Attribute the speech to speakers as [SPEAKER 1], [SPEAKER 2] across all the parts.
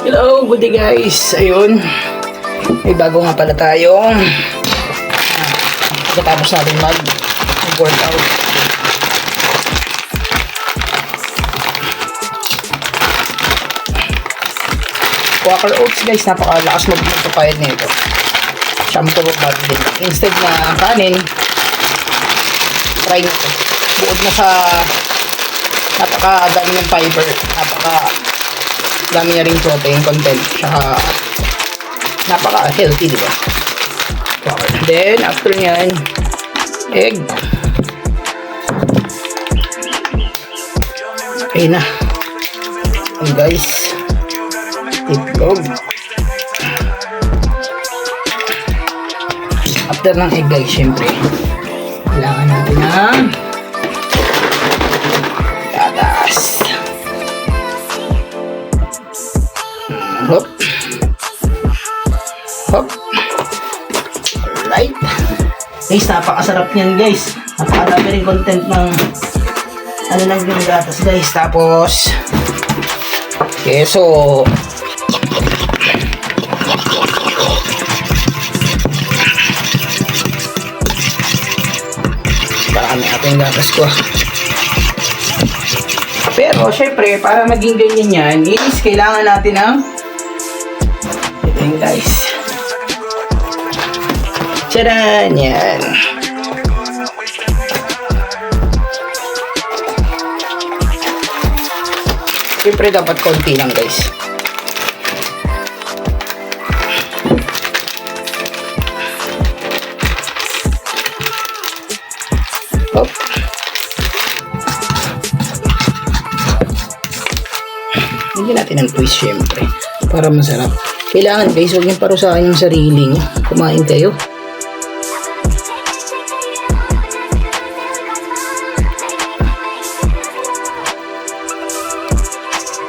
[SPEAKER 1] Hello, good day guys. Ayun, may bago nga pala tayong pagkatapos natin mag-workout. Quaker Oats guys, napakalakas magpapayad nito. Shampoo body din. Instead na kanin, try nyo ito. Buod na sa napakadami ng fiber, dami na rin protein content, saka napaka-healthy, diba? Then, after nyan, egg. Okay na. And guys, itlog. After ng egg guys, syempre, kailangan natin ng gatas. Hop. Hop. Alright. Guys, napakasarap niyan guys. Napakarami rin content ng ano lang yung gatas guys. Tapos keso. Parami ito yung gatas ko. Pero syempre, para maging ganyan yan is kailangan natin ng ito yun guys. Tcharan! Yan. Siyempre dapat konti lang guys. Hop. Bigyan natin ng twist syempre para masarap. Kailangan guys, huwag niyong parusahan yung sarili niyo. Kumain kayo.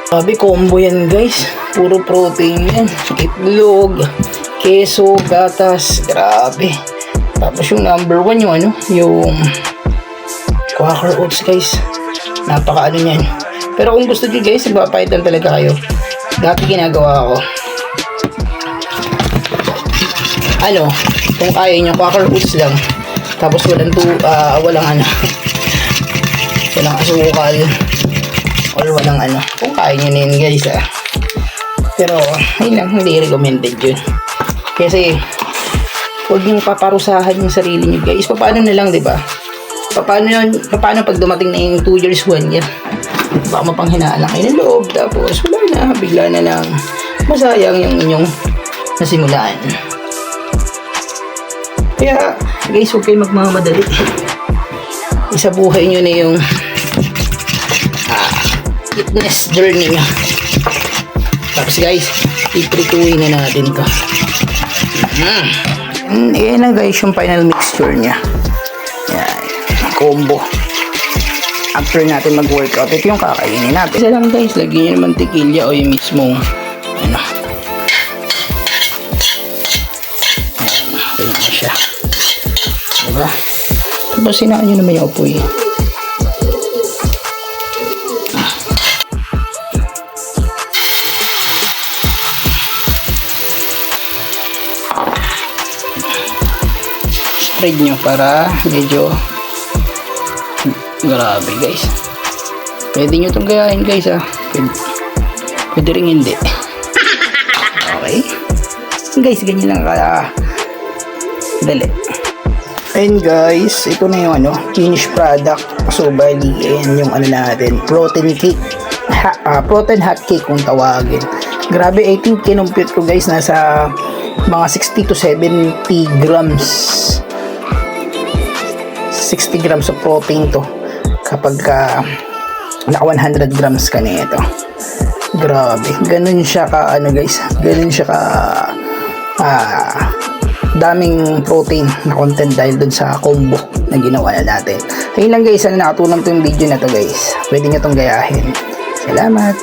[SPEAKER 1] Sabi, combo yan guys. Puro protein yan. Itlog, keso, gatas. Grabe. Tapos yung number 1 yung ano, yung Quaker Oats guys. Napaka ano yan. Pero kung gusto nyo guys, magpapahit lang talaga kayo. Dati ginagawa ko. Ano, kung kaya nyo, Quaker Oats lang. Tapos walang walang asukal. Or walang ano. Kung kaya nyo na yun guys Pero, ayun lang, hindi recommended yun. Kasi, huwag nyo paparusahan yung sarili nyo guys. Paano na lang, diba? Paano pag dumating na yung 2 years 1 year? Baka mapanghinaan lang kayo ng loob. Tapos, wala na. Bigla na lang masayang yung inyong nasimulan. Kaya, guys, huwag kayo magmamadali. Isa buhay nyo na yung fitness journey nyo. Tapos guys, iprituin na natin to. Ayan na guys, yung final mixture nya. Yan, combo. After natin mag-workout, ito yung kakainin natin. Isa lang guys, lagyan nyo ng mantikilya o yung mismong ano. Ayan na siya. Diba? Tapos sinaan nyo naman yung upoy. Spread nyo para medyo grabe guys. Pwede nyo itong gayahin guys pwede rin hindi. Okay guys, ganyan lang dali. And guys, ito na yung finished product. So bali, ayan yung natin, protein cake, protein hot cake kung tawagin. Grabe, I think kinumpute ko guys, nasa mga 60 to 70 grams, 60 grams of protein to kapag naka 100 grams ka na ito. Grabe, ganun siya ka guys, ganun siya ka daming protein na content dahil dun sa combo na ginawa na natin. Ayun lang guys, nakatulong to yung video na to guys. Pwede nyo tong gayahin. Salamat.